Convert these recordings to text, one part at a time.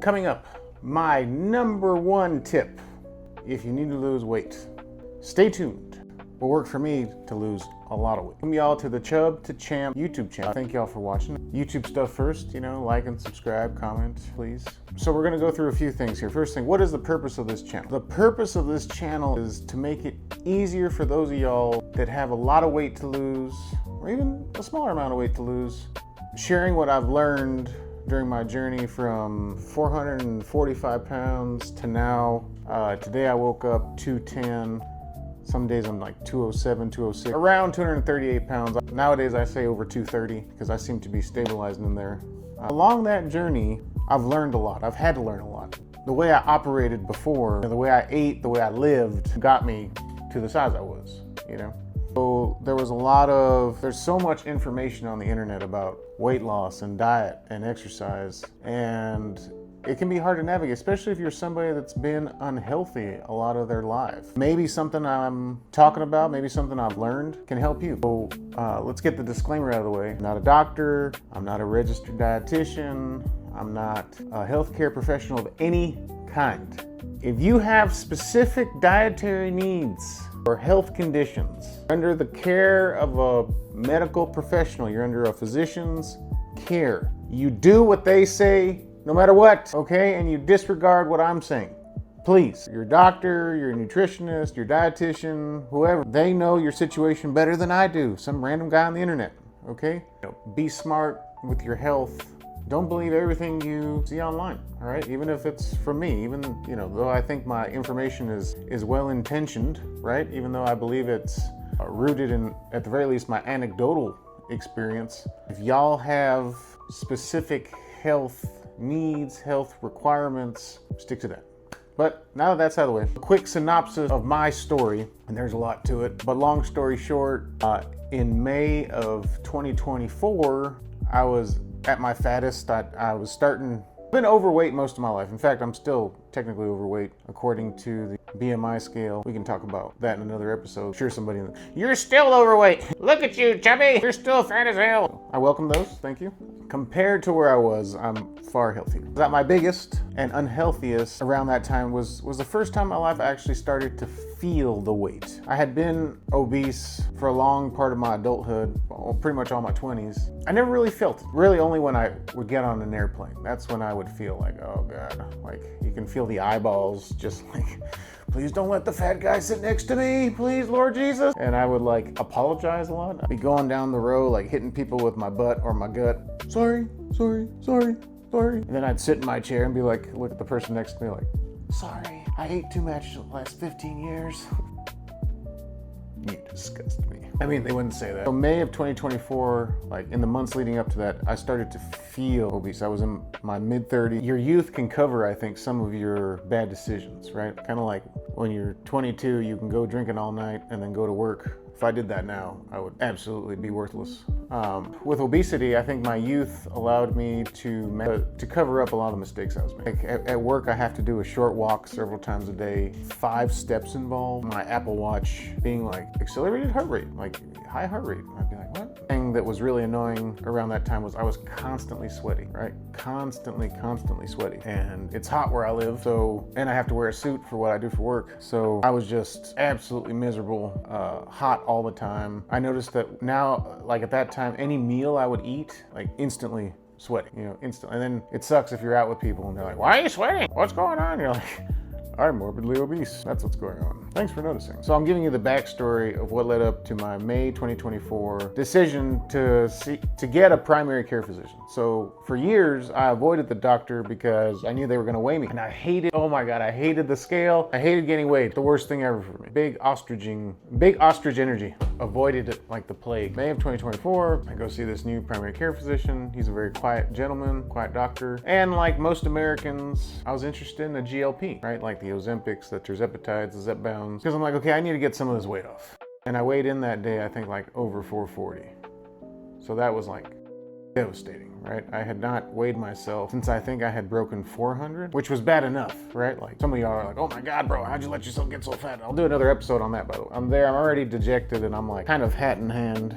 Coming up, my number one tip if you need to lose weight. Stay tuned. What worked for me to lose a lot of weight. Welcome y'all to the Chub to Champ YouTube channel. Thank y'all for watching. YouTube stuff first, like and subscribe, comment, please. So we're gonna go through a few things here. First thing, what is the purpose of this channel? The purpose of this channel is to make it easier for those of y'all that have a lot of weight to lose, or even a smaller amount of weight to lose, sharing what I've learned during my journey from 445 pounds to now. Today I woke up 210. Some days I'm like 207, 206, around 238 pounds. Nowadays I say over 230 because I seem to be stabilizing in there. Along that journey, I've learned a lot. I've had to learn a lot. The way I operated before, the way I ate, the way I lived got me to the size I was, So there's so much information on the internet about weight loss and diet and exercise, and it can be hard to navigate, especially if you're somebody that's been unhealthy a lot of their life. Maybe something I'm talking about, maybe something I've learned can help you. So let's get the disclaimer out of the way. I'm not a doctor, I'm not a registered dietitian, I'm not a healthcare professional of any kind. If you have specific dietary needs or health conditions, under the care of a medical professional, you're under a physician's care. You do what they say no matter what, okay? And you disregard what I'm saying. Please, your doctor, your nutritionist, your dietitian, whoever, they know your situation better than I do. Some random guy on the internet, okay? Be smart with your health. Don't believe everything you see online, all right? Even if it's from me, even, though I think my information is well-intentioned, right? Even though I believe it's rooted in, at the very least, my anecdotal experience. If y'all have specific health needs, health requirements, stick to that. But now that that's out of the way, a quick synopsis of my story, and there's a lot to it, but long story short, in May of 2024, I was at my fattest. I've been overweight most of my life. In fact, I'm still technically overweight according to the BMI scale. We can talk about that in another episode. I'm sure somebody, you're still overweight. Look at you, chubby. You're still fat as hell. I welcome those, thank you. Compared to where I was, I'm far healthier. At my biggest and unhealthiest around that time was the first time in my life I actually started to feel the weight. I had been obese for a long part of my adulthood, pretty much all my 20s. I never really felt it. Really only when I would get on an airplane. That's when I would feel like, oh God, like you can feel the eyeballs just like, please don't let the fat guy sit next to me, please, Lord Jesus. And I would apologize a lot. I'd be going down the row, hitting people with my butt or my gut. Sorry. And then I'd sit in my chair and be look at the person next to me sorry, I ate too much the last 15 years. You disgust me. I mean, they wouldn't say that. So May of 2024, in the months leading up to that, I started to feel obese. I was in my mid-30s. Your youth can cover, I think, some of your bad decisions, right? Kind of like when you're 22, you can go drinking all night and then go to work. If I did that now, I would absolutely be worthless. With obesity, I think my youth allowed me to cover up a lot of the mistakes I was making. At work, I have to do a short walk several times a day, 5 steps involved. My Apple Watch being accelerated heart rate, high heart rate. I'd be like, what? Thing that was really annoying around that time was I was constantly sweating, right? Constantly sweating. And it's hot where I live, and I have to wear a suit for what I do for work. So I was just absolutely miserable, hot all the time. I noticed that now, at that time, any meal I would eat, instantly sweating, instantly. And then it sucks if you're out with people and they're like, why are you sweating? What's going on? You're like, I'm morbidly obese. That's what's going on. Thanks for noticing. So I'm giving you the backstory of what led up to my May 2024 decision to get a primary care physician. So for years, I avoided the doctor because I knew they were gonna weigh me. And I hated, oh my God, I hated the scale. I hated getting weighed. The worst thing ever for me. Big ostrich energy. Avoided it like the plague. May of 2024, I go see this new primary care physician. He's a very quiet gentleman, quiet doctor. And like most Americans, I was interested in a GLP, right? The Ozempics, the tirzepatides, the Zepbounds. Because I'm like, okay, I need to get some of this weight off. And I weighed in that day, I think over 440. So that was devastating, right? I had not weighed myself since I think I had broken 400, which was bad enough, right? Some of y'all are like, oh my God, bro, how'd you let yourself get so fat? I'll do another episode on that, by the way. I'm already dejected, and I'm kind of hat in hand,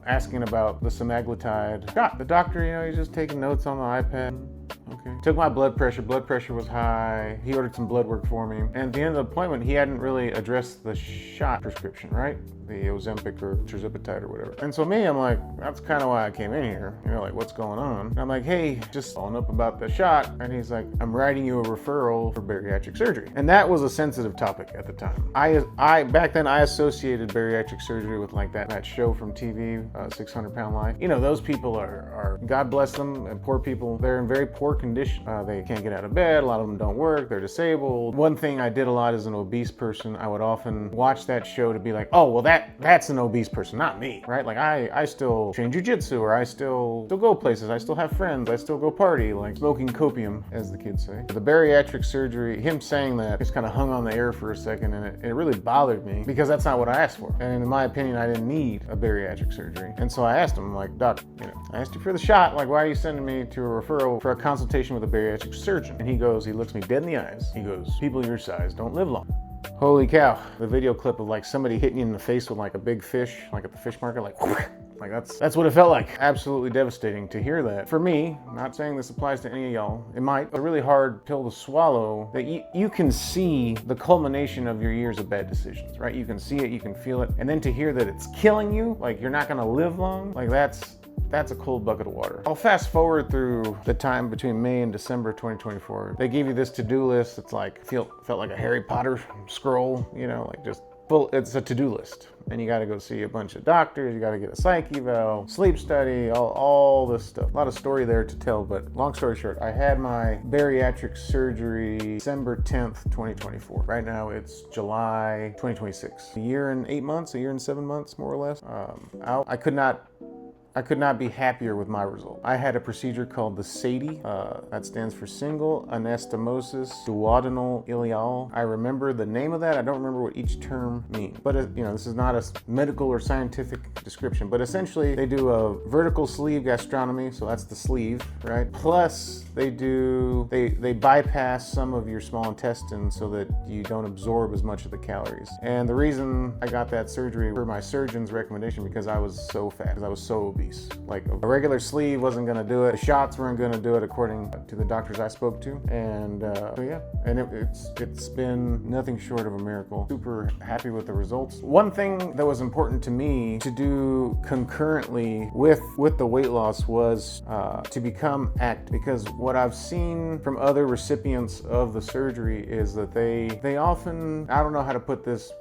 asking about the semaglutide. God, the doctor, he's just taking notes on the iPad. Okay. Took my blood pressure. Blood pressure was high. He ordered some blood work for me. And at the end of the appointment, he hadn't really addressed the shot prescription, right? The Ozempic or tirzepatide or whatever. And so me, I'm like, that's kind of why I came in here. You know, like, what's going on? And I'm like, hey, just following up about the shot. And he's like, I'm writing you a referral for bariatric surgery. And that was a sensitive topic at the time. Back then, I associated bariatric surgery with like that show from TV, 600 Pound Life. You know, those people are, God bless them, and poor people, they're in very poor condition. They can't get out of bed. A lot of them don't work. They're disabled. One thing I did a lot as an obese person, I would often watch that show to be like, oh, well, that's an obese person, not me, right? Like I still train jujitsu, or I still go places. I still have friends. I still go party, like smoking copium, as the kids say. The bariatric surgery, him saying that just kind of hung on the air for a second, and it really bothered me because that's not what I asked for. And in my opinion, I didn't need a bariatric surgery. And so I asked him, like, Doc, you know, I asked you for the shot. Like, why are you sending me to a referral for a consultation with a bariatric surgeon? And he looks me dead in the eyes. He goes, people your size don't live long. Holy cow. The video clip of like somebody hitting you in the face with like a big fish, like at the fish market, like that's what it felt like. Absolutely devastating to hear that. For me, not saying this applies to any of y'all, it might, a really hard pill to swallow, that you can see the culmination of your years of bad decisions, right? You can see it, you can feel it. And then to hear that it's killing you, like you're not gonna live long, like that's a cold bucket of water. I'll fast forward through the time between May and December 2024. They gave you this to-do list. It's like, felt like a Harry Potter scroll, you know, like just full, it's a to-do list. And you gotta go see a bunch of doctors, you gotta get a psych eval, sleep study, all this stuff. A lot of story there to tell, but long story short, I had my bariatric surgery December 10th, 2024. Right now it's July 2026. A year and 8 months, a year and 7 months, more or less. I could not be happier with my result. I had a procedure called the SADI, that stands for single anastomosis duodenal ileal. I remember the name of that. I don't remember what each term means, but you know, this is not a medical or scientific description, but essentially they do a vertical sleeve gastronomy, so that's the sleeve, right? Plus they bypass some of your small intestine so that you don't absorb as much of the calories. And the reason I got that surgery per my surgeon's recommendation, because I was so fat, because I was so obese. Like a regular sleeve wasn't gonna do it. The shots weren't gonna do it according to the doctors I spoke to. And so yeah, and it's been nothing short of a miracle. Super happy with the results. One thing that was important to me to do concurrently with the weight loss was to become ACT, because what I've seen from other recipients of the surgery is that they often, I don't know how to put this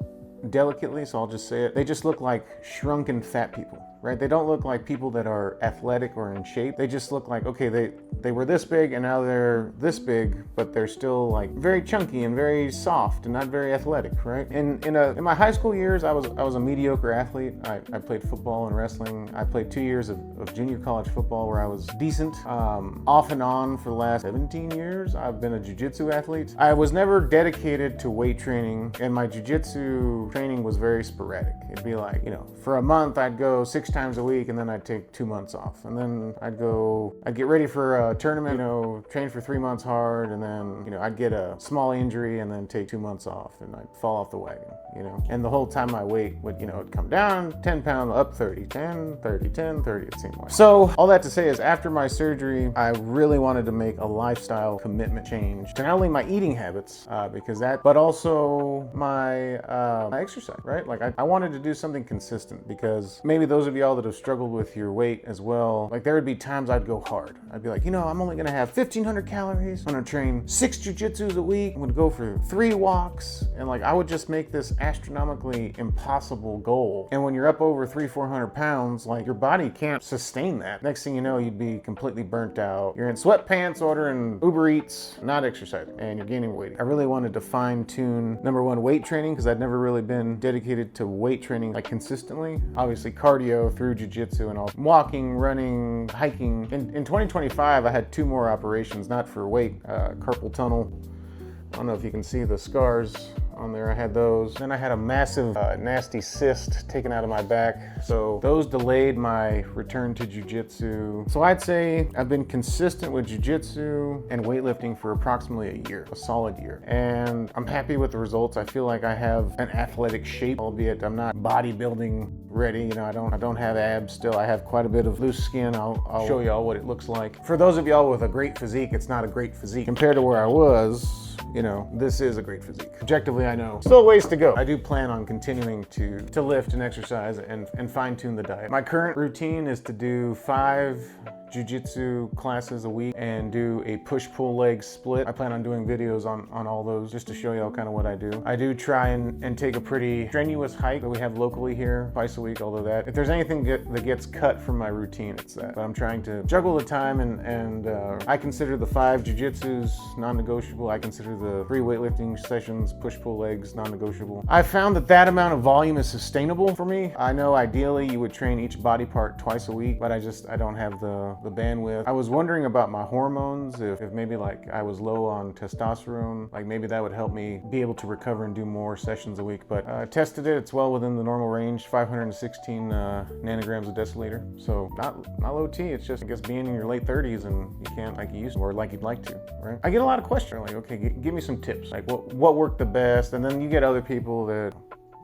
delicately, so I'll just say it, they just look like shrunken fat people, right? They don't look like people that are athletic or in shape. They just look like, okay, they were this big and now they're this big, but they're still like very chunky and very soft and not very athletic, right? In my high school years, I was a mediocre athlete. I played football and wrestling. I played 2 years of junior college football where I was decent. Off and on for the last 17 years, I've been a jiu-jitsu athlete. I was never dedicated to weight training, and my jiu-jitsu training was very sporadic. It'd be like, you know, for a month I'd go 6 times a week, and then I'd take 2 months off, and then I'd get ready for a tournament, you know, train for 3 months hard, and then, you know, I'd get a small injury and then take 2 months off, and I'd fall off the wagon, you know. And the whole time my weight would, you know, it'd come down 10 pounds, up 30, 10, 30, 10, 30, it seemed like. So all that to say is, after my surgery, I really wanted to make a lifestyle commitment change to not only my eating habits, but also my exercise, right? Like I wanted to do something consistent, because maybe those of y'all that have struggled with your weight as well, like there would be times I'd go hard. I'd be like, you know, I'm only gonna have 1,500 calories. I'm gonna train 6 jujitsus a week. I'm gonna go for 3 walks. And like, I would just make this astronomically impossible goal. And when you're up over 300-400 pounds, like your body can't sustain that. Next thing you know, you'd be completely burnt out. You're in sweatpants ordering Uber Eats, not exercising, and you're gaining weight. I really wanted to fine tune, number one, weight training, because I'd never really been dedicated to weight training like consistently. Obviously cardio through jiu-jitsu and all, walking, running, hiking. In 2025, I had 2 more operations, not for weight, carpal tunnel. I don't know if you can see the scars on there. I had those. Then I had a massive, nasty cyst taken out of my back. So those delayed my return to jiu-jitsu. So I'd say I've been consistent with jiu-jitsu and weightlifting for approximately a year, a solid year. And I'm happy with the results. I feel like I have an athletic shape, albeit I'm not bodybuilding ready. You know, I don't have abs still. I have quite a bit of loose skin. I'll show y'all what it looks like. For those of y'all with a great physique, it's not a great physique. Compared to where I was, you know, this is a great physique. Objectively, I know. Still ways to go. I do plan on continuing to lift and exercise and fine tune the diet. My current routine is to do 5 jiu-jitsu classes a week and do a push-pull leg split. I plan on doing videos on all those just to show y'all kind of what I do. I do try and take a pretty strenuous hike that we have locally here twice a week, although if there's anything that gets cut from my routine, it's that. But I'm trying to juggle the time and I consider the 5 jiu-jitsus non-negotiable. I consider the 3 weightlifting sessions, push-pull legs, non-negotiable. I found that amount of volume is sustainable for me. I know ideally you would train each body part twice a week, but I don't have the bandwidth. I was wondering about my hormones, if maybe like I was low on testosterone, like maybe that would help me be able to recover and do more sessions a week. But I tested it, it's well within the normal range, 516 nanograms a deciliter. So not low T, it's just I guess being in your late 30s and you can't like you used to, or like you'd like to, right? I get a lot of questions like, okay, give me some tips, like what worked the best, and then you get other people that,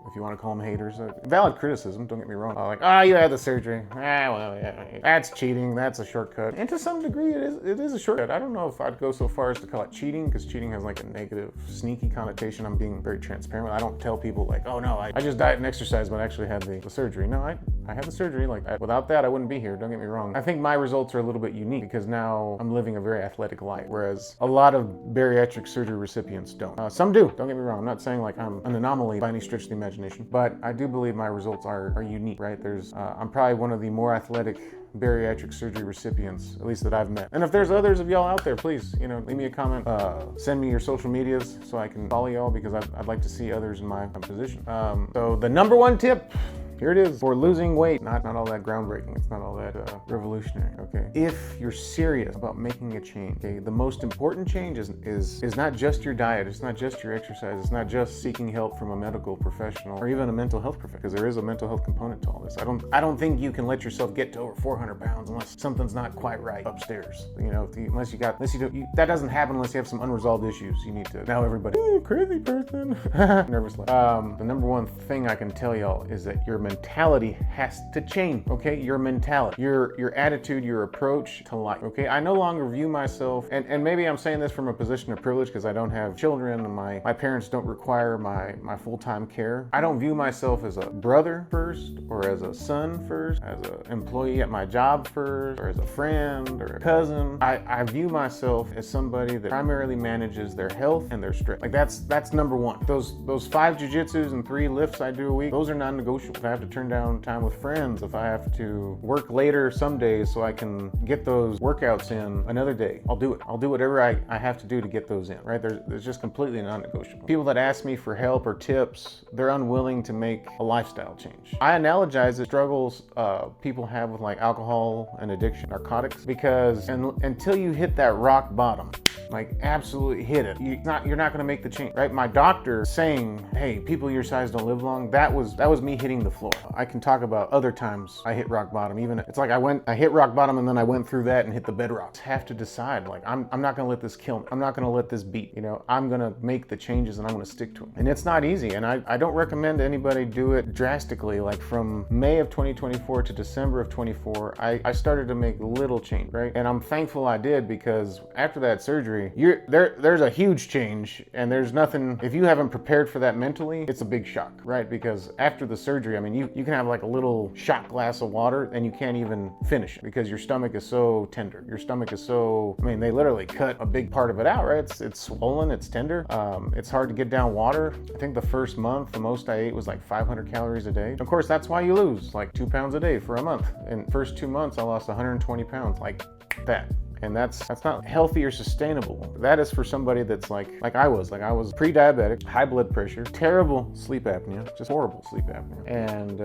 if you want to call them haters, valid criticism, don't get me wrong. Like, you had the surgery. Well, yeah, that's cheating, that's a shortcut. And to some degree, it is a shortcut. I don't know if I'd go so far as to call it cheating, because cheating has like a negative, sneaky connotation. I'm being very transparent. I don't tell people like, oh no, I just diet and exercise, but I actually had the surgery. No, I had the surgery. Like, without that, I wouldn't be here, don't get me wrong. I think my results are a little bit unique because now I'm living a very athletic life, whereas a lot of bariatric surgery recipients don't. Some do, don't get me wrong. I'm not saying like I'm an anomaly by any stretch of the imagination. But I do believe my results are unique, right? I'm probably one of the more athletic bariatric surgery recipients, at least that I've met. And if there's others of y'all out there, please, leave me a comment, send me your social medias so I can follow y'all, because I'd like to see others in my position. So the number 1 tip, here it is, for losing weight. Not all that groundbreaking. It's not all that revolutionary, okay? If you're serious about making a change, okay, the most important change is not just your diet. It's not just your exercise. It's not just seeking help from a medical professional or even a mental health professional, because there is a mental health component to all this. I don't think you can let yourself get to over 400 pounds unless something's not quite right upstairs. That doesn't happen unless you have some unresolved issues. You need to, now everybody, crazy person, nervous laugh. The number 1 thing I can tell y'all is that your mentality has to change, okay? Your mentality, your attitude, your approach to life, okay? I no longer view myself, and maybe I'm saying this from a position of privilege because I don't have children and my parents don't require my full-time care. I don't view myself as a brother first, or as a son first, as an employee at my job first, or as a friend or a cousin. I view myself as somebody that primarily manages their health and their stress. Like that's number 1. Those 5 jiu-jitsus and 3 lifts I do a week, those are non-negotiable. If I have to turn down time with friends, if I have to work later some days so I can get those workouts in another day, I'll do it. I'll do whatever I have to do to get those in, right? There's just completely non-negotiable. People that ask me for help or tips, they're unwilling to make a lifestyle change. I analogize the struggles people have with like alcohol and addiction, narcotics, because until you hit that rock bottom, like absolutely hit it, you're not gonna make the change, right? My doctor saying, hey, people your size don't live long, that was me hitting the floor. I can talk about other times I hit rock bottom. Even it's like I hit rock bottom and then I went through that and hit the bedrock. I have to decide, like I'm not gonna let this kill me. I'm not gonna let this beat, I'm gonna make the changes and I'm gonna stick to them. And it's not easy, and I don't recommend anybody do it drastically. Like from May of 2024 to December of 24, I started to make little change, right? And I'm thankful I did, because after that surgery, there's a huge change, and there's nothing, if you haven't prepared for that mentally, it's a big shock, right? Because after the surgery, I mean, you can have like a little shot glass of water and you can't even finish it because your stomach is so tender. Your stomach is so, I mean, they literally cut a big part of it out, right? It's swollen, it's tender. It's hard to get down water. I think the first month, the most I ate was like 500 calories a day. Of course, that's why you lose like 2 pounds a day for a month. In the first 2 months, I lost 120 pounds, like that. And that's not healthy or sustainable. That is for somebody that's like I was pre-diabetic, high blood pressure, terrible sleep apnea, just horrible sleep apnea, and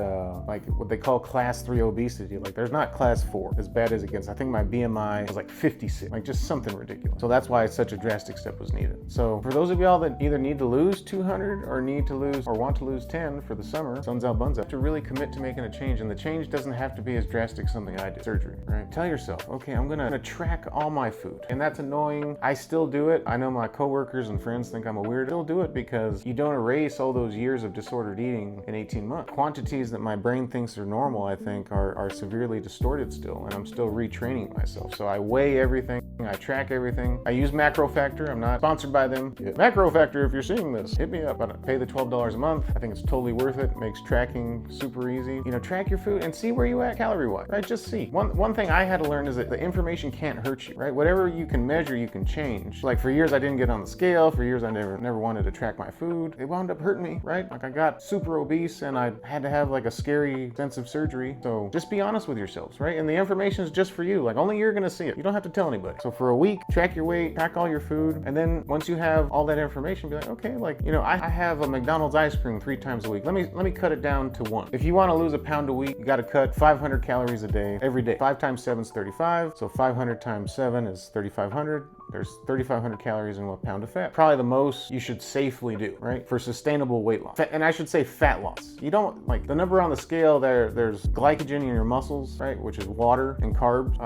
like what they call class 3 obesity. Like there's not class 4, as bad as it gets. I think my BMI was like 56, like just something ridiculous. So that's why such a drastic step was needed. So for those of y'all that either need to lose 200 or need to lose or want to lose 10 for the summer, sun's out, buns out, to really commit to making a change. And the change doesn't have to be as drastic as something I did, surgery, right? Tell yourself, okay, I'm gonna track all my food. And that's annoying. I still do it. I know my coworkers and friends think I'm a weirdo. I still do it because you don't erase all those years of disordered eating in 18 months. Quantities that my brain thinks are normal, I think, are severely distorted still, and I'm still retraining myself. So I weigh everything, I track everything. I use Macro Factor. I'm not sponsored by them. Macro Factor, if you're seeing this, hit me up. I pay the $12 a month. I think it's totally worth it. Makes tracking super easy. You know, track your food and see where you at calorie-wise, right? Just see. One thing I had to learn is that the information can't hurt you, right? Whatever you can measure, you can change. Like for years, I didn't get on the scale. For years, I never wanted to track my food. It wound up hurting me, right? Like I got super obese and I had to have like a scary expensive surgery. So just be honest with yourselves, right? And the information is just for you. Like only you're gonna see it. You don't have to tell anybody. So for a week, track your weight, track all your food. And then once you have all that information, be like, okay, like, you know, I have a McDonald's ice cream 3 times a week. Let me cut it down to 1. If you want to lose a pound a week, you got to cut 500 calories a day, every day. 5 times 7 is 35. So 500 times 7 is 3,500. There's 3,500 calories in 1 pound of fat. Probably the most you should safely do, right? For sustainable weight loss. And I should say fat loss. You don't, like the number on the scale there's glycogen in your muscles, right? Which is water and carbs.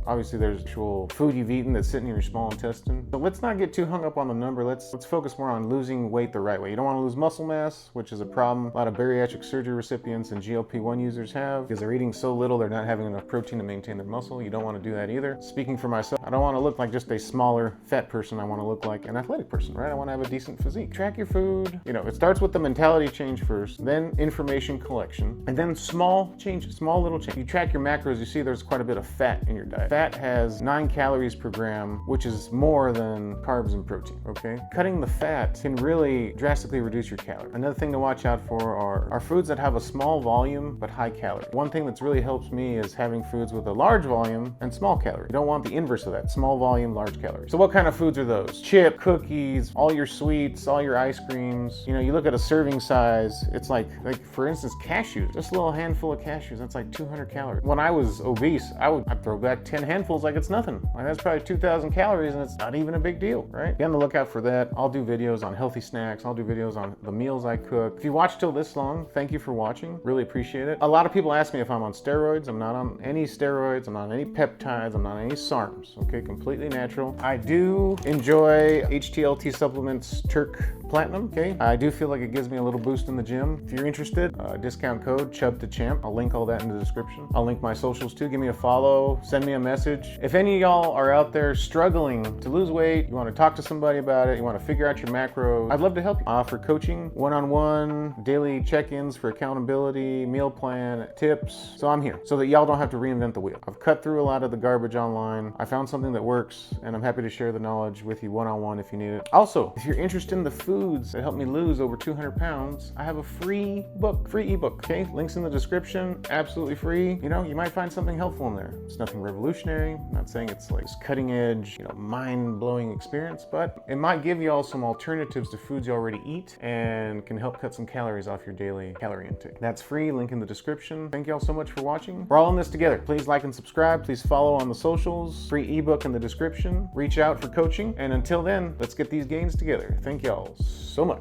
Obviously there's actual food you've eaten that's sitting in your small intestine. So let's not get too hung up on the number. Let's focus more on losing weight the right way. You don't want to lose muscle mass, which is a problem a lot of bariatric surgery recipients and GLP-1 users have, because they're eating so little, they're not having enough protein to maintain their muscle. You don't want to do that either. Speaking for myself, I don't want to look like just a smaller fat person. I want to look like an athletic person, right? I want to have a decent physique. Track your food. You know, it starts with the mentality change first, then information collection, and then small changes, small little changes. You track your macros, you see there's quite a bit of fat in your diet. Fat has 9 calories per gram, which is more than carbs and protein, okay? Cutting the fat can really drastically reduce your calories. Another thing to watch out for are foods that have a small volume but high calorie. One thing that's really helps me is having foods with a large volume and small calorie. You don't want the inverse of that, small volume, large calorie. So what kind of foods are those? Chip, cookies, all your sweets, all your ice creams. You know, you look at a serving size, it's like for instance, cashews. Just a little handful of cashews, that's like 200 calories. When I was obese, I'd throw back 10 handfuls like it's nothing. Like that's probably 2,000 calories and it's not even a big deal, right? Be on the lookout for that. I'll do videos on healthy snacks. I'll do videos on the meals I cook. If you watched till this long, thank you for watching. Really appreciate it. A lot of people ask me if I'm on steroids. I'm not on any steroids. I'm not on any peptides. I'm not on any SARMs. Okay, completely natural. I do enjoy HTLT supplements, Turk Platinum. Okay, I do feel like it gives me a little boost in the gym. If you're interested, discount code CHUB2CHAMP. I'll link all that in the description. I'll link my socials too. Give me a follow. Send me a message. If any of y'all are out there struggling to lose weight, you want to talk to somebody about it, you want to figure out your macros, I'd love to help you. I offer coaching, one-on-one, daily check-ins for accountability, meal plan, tips. So I'm here so that y'all don't have to reinvent the wheel. I've cut through a lot of the garbage online. I found something that works, and I'm happy to share the knowledge with you one-on-one if you need it. Also, if you're interested in the foods that help me lose over 200 pounds, I have a free ebook, okay? Links in the description, absolutely free. You know, you might find something helpful in there. It's nothing revolutionary. I'm not saying it's like cutting edge, you know, mind-blowing experience, but it might give you all some alternatives to foods you already eat and can help cut some calories off your daily calorie intake. That's free, link in the description. Thank you all so much for watching. We're all in this together. Please like and subscribe. Please follow on the socials. Free ebook in the description. Reach out for coaching. And until then, let's get these gains together. Thank y'all so much.